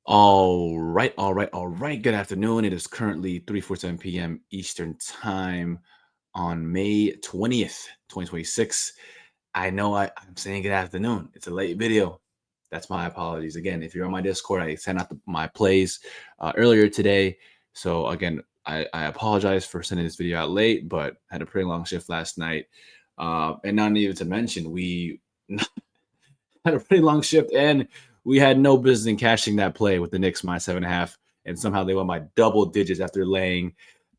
All right. Good afternoon. It is currently 3:47 p.m. Eastern Time on May 20th, 2026. I know I'm saying good afternoon. It's a late video. That's my apologies. Again, if you're on my Discord, I sent out my plays earlier today. So again, I apologize for sending this video out late, but had a pretty long shift last night. And not even to mention, we had a pretty long shift, and we had no business in cashing that play with the Knicks minus 7.5, and somehow they won by double digits after laying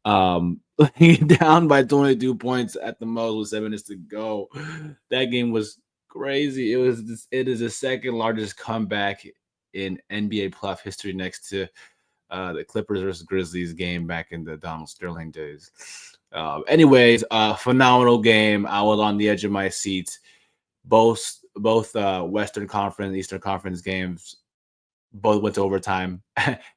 down by 22 points at the most with 7 minutes to go. That game was crazy. It is the second largest comeback in NBA playoff history, next to the Clippers versus Grizzlies game back in the Donald Sterling days. Anyways, phenomenal game. I was on the edge of my seat. Both Western Conference, Eastern Conference games both went to overtime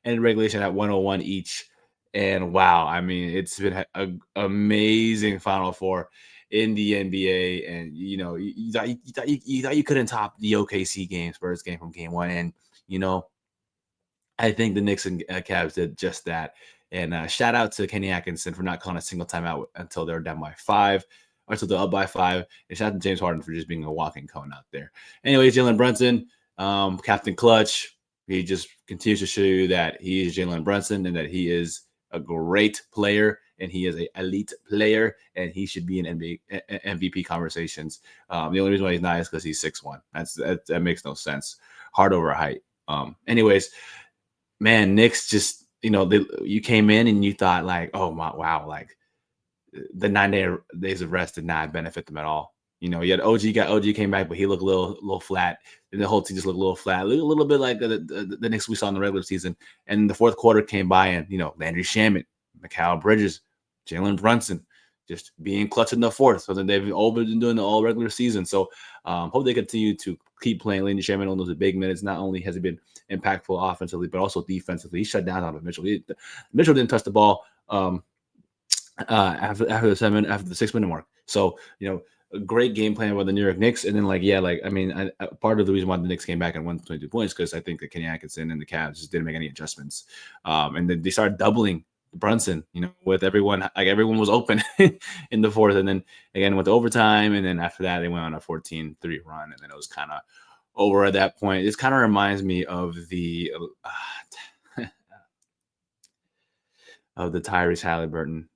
and regulation at 101 each. And wow, I mean, it's been an amazing Final Four in the NBA. And you thought you couldn't top the OKC game, Spurs game from Game One. And you know, I think the Knicks and Cavs did just that. And shout out to Kenny Atkinson for not calling a single timeout until they're down by five, or until they're up by five. And shout out to James Harden for just being a walking cone out there. Anyways, Jalen Brunson, Captain Clutch, he just continues to show you that he is Jalen Brunson and that he is a great player and he is an elite player and he should be in NBA MVP conversations. The only reason why he's not is because he's 6'1". That makes no sense. Hard over height. Anyways, man, Knicks just you came in and you thought like, oh my wow, like the 9 days of rest did not benefit them at all. You had OG came back, but he looked a little flat, and the whole team just looked a little flat, a little bit like the Knicks we saw in the regular season. And the fourth quarter came by, and Landry Shamet, Mikal Bridges, Jalen Brunson, just being clutch in the fourth. So then they've all been doing the all regular season. So hope they continue to keep playing Landry Shamet on those big minutes. Not only has he been impactful offensively, but also defensively. He shut down Donovan Mitchell. Mitchell didn't touch the ball. After the 6 minute mark. So a great game plan by the New York Knicks, and then part of the reason why the Knicks came back and won 22 points because I think that Kenny Atkinson and the Cavs just didn't make any adjustments, and then they started doubling Brunson. With everyone was open in the fourth, and then again went to overtime, and then after that they went on a 14-3 run, and then it was kind of over at that point. This kind of reminds me of the Tyrese Halliburton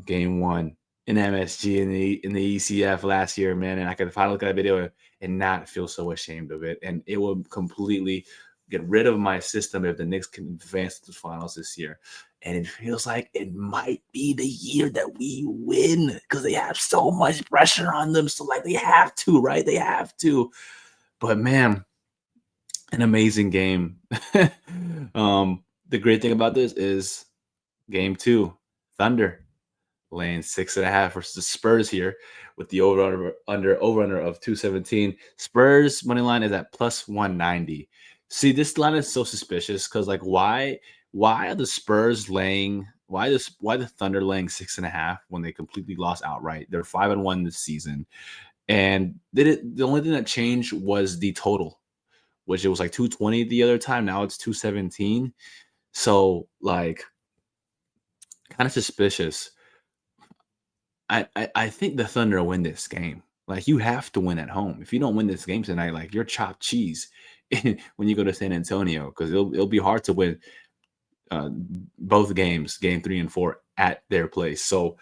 game one in MSG in the ECF last year, man. And I could finally look at that video and not feel so ashamed of it. And it will completely get rid of my system if the Knicks can advance to the finals this year. And it feels like it might be the year that we win because they have so much pressure on them. So like they have to, right? They have to. But man, an amazing game. The great thing about this is game two, Thunder laying 6.5 versus the Spurs here with the over under of 217. Spurs money line is at plus 190. See, this line is so suspicious because like why are the Spurs laying why the Thunder laying 6.5 when they completely lost outright? They're 5-1 this season, and the only thing that changed was the total, which it was like 220 the other time. Now it's 217. So like kind of suspicious. I think the Thunder will win this game. Like you have to win at home. If you don't win this game tonight, like you're chopped cheese when you go to San Antonio because it'll be hard to win both games, game 3 and 4 at their place. So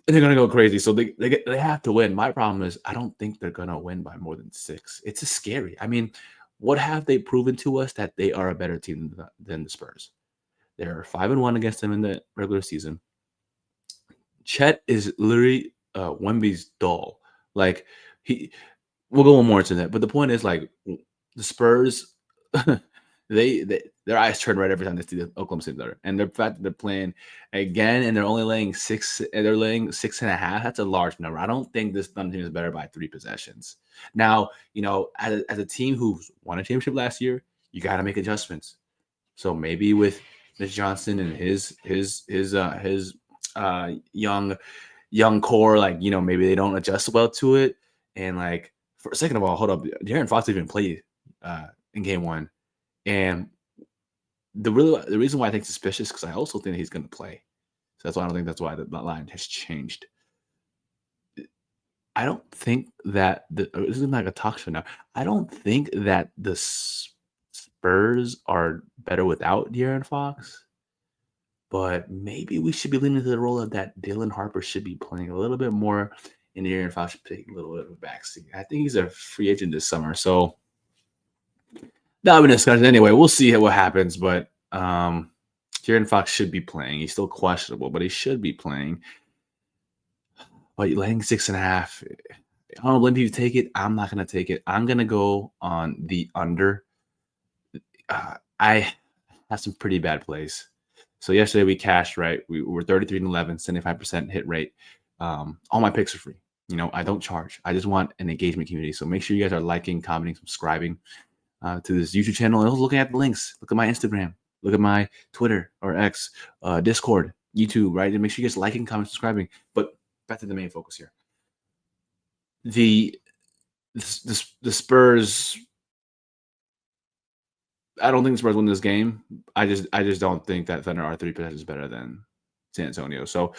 and they're gonna go crazy. So they have to win. My problem is I don't think they're gonna win by more than 6. It's just scary. I mean, what have they proven to us that they are a better team than the Spurs? They're 5-1 against them in the regular season. Chet is literally Wemby's doll. Like we'll go one more into that. But the point is, like the Spurs, their eyes turn red every time they see the Oklahoma City Thunder, and the fact that they're playing again and they're only laying 6, and they're laying 6.5. That's a large number. I don't think this Thunder team is better by 3 possessions. Now, as a team who's won a championship last year, you got to make adjustments. So maybe with Mitch Johnson and his young core, like maybe they don't adjust well to it. And like for a second of all, hold up, De'Aaron Fox even played in game one, And the reason why I think it's suspicious because I also think that he's going to play. So that's why I don't think that's why the line has changed. I don't think that this is like a talk show now. I don't think that the Spurs are better without De'Aaron Fox, but maybe we should be leaning to the role of that Dylan Harper should be playing a little bit more, and De'Aaron Fox should take a little bit of a backseat. I think he's a free agent this summer, so that'll be a discussion anyway. We'll see what happens, but De'Aaron Fox should be playing. He's still questionable, but he should be playing. But laying 6.5, I don't blame you to take it. I'm not gonna take it. I'm gonna go on the under. I have some pretty bad plays. So yesterday we cashed, right? We were 33 and 11, 75% hit rate. All my picks are free. I don't charge. I just want an engagement community. So make sure you guys are liking, commenting, subscribing to this YouTube channel, and also looking at the links. Look at my Instagram. Look at my Twitter or X, Discord, YouTube, right? And make sure you guys liking, commenting, subscribing. But back to the main focus here. The Spurs. I don't think the Spurs win this game. I just don't think that Thunder are 3 possessions better than San Antonio. So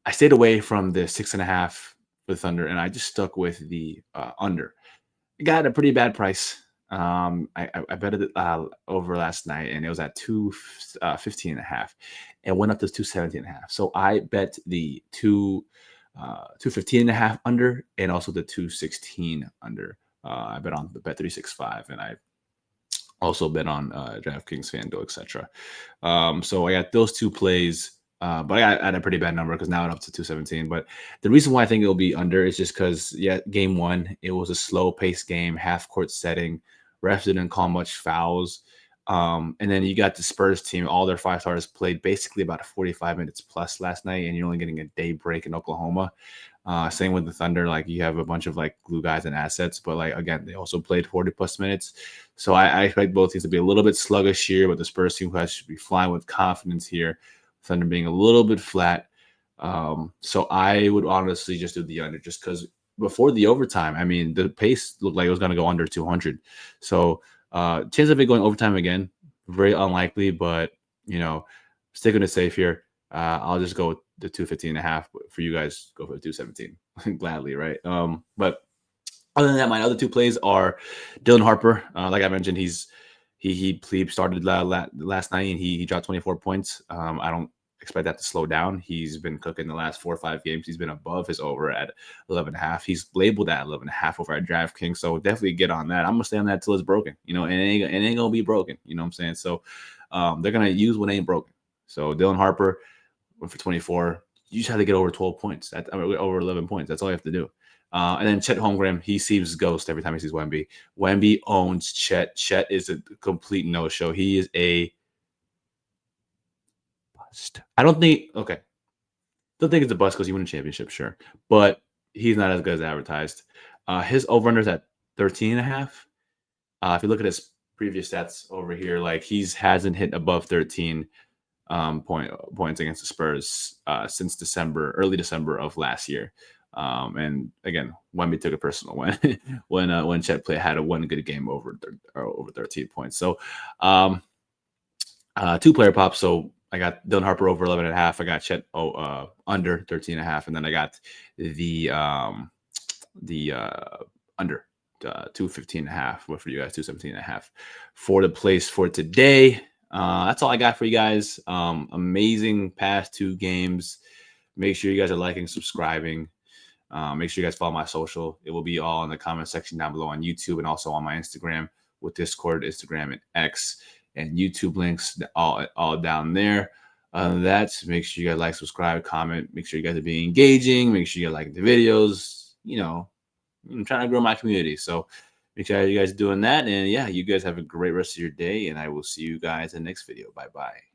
I stayed away from the 6.5 for the Thunder, and I just stuck with the under. I got a pretty bad price. I bet it over last night, and it was at 215.5. It went up to 217.5. So I bet the 215.5 under, and also the 216 under. I bet on the bet 365, and I also bet on DraftKings, FanDuel, etc. So I got those two plays, but I had a pretty bad number because now I'm up to 217. But the reason why I think it'll be under is just because, yeah, game one, it was a slow paced game, half court setting. Refs didn't call much fouls. And then you got the Spurs team, all their 5 stars played basically about 45 minutes plus last night, and you're only getting a day break in Oklahoma. Same with the Thunder, like you have a bunch of like glue guys and assets, but like again, they also played 40 plus minutes. So I expect both teams to be a little bit sluggish here, but the Spurs team should be flying with confidence here. Thunder being a little bit flat. So I would honestly just do the under just because before the overtime, I mean, the pace looked like it was going to go under 200. So chance of it going overtime again, very unlikely, but sticking to safe here. I'll just go with the 215.5 for you guys. Go for the 217 gladly, right? But other than that, my other two plays are Dylan Harper. Like I mentioned, he started last night and he dropped 24 points. I don't expect that to slow down. He's been cooking the last 4 or 5 games. He's been above his over at 11.5. He's labeled at 11.5 over at DraftKings. So definitely get on that. I'm gonna stay on that till it's broken. And it ain't gonna be broken. You know what I'm saying? So they're gonna use what ain't broken. So Dylan Harper went for 24. You just have to get over 12 points. Over 11 points. That's all you have to do. And then Chet Holmgren, he sees ghost every time he sees Wemby. Wemby owns Chet. Chet is a complete no-show. He is a bust. Don't think it's a bust because he won a championship, sure. But he's not as good as advertised. His over-under's at 13.5. If you look at his previous stats over here, like hasn't hit above 13 points against the Spurs since early December of last year. And again, Wemby took a personal win when Chet had a one good game over 13 points. So 2-player pops. So I got Dylan Harper over 11.5. I got Chet under 13.5, and then I got the under 215.5. For you guys, 217.5 for the place for today. That's all I got for you guys. Amazing past 2 games. Make sure you guys are liking, subscribing. Make sure you guys follow my social. It will be all in the comment section down below on YouTube and also on my Instagram with Discord, Instagram, and X, and YouTube links all down there. Make sure you guys like, subscribe, comment. Make sure you guys are being engaging. Make sure you guys like the videos. I'm trying to grow my community. So make sure you guys are doing that. And yeah, you guys have a great rest of your day. And I will see you guys in the next video. Bye-bye.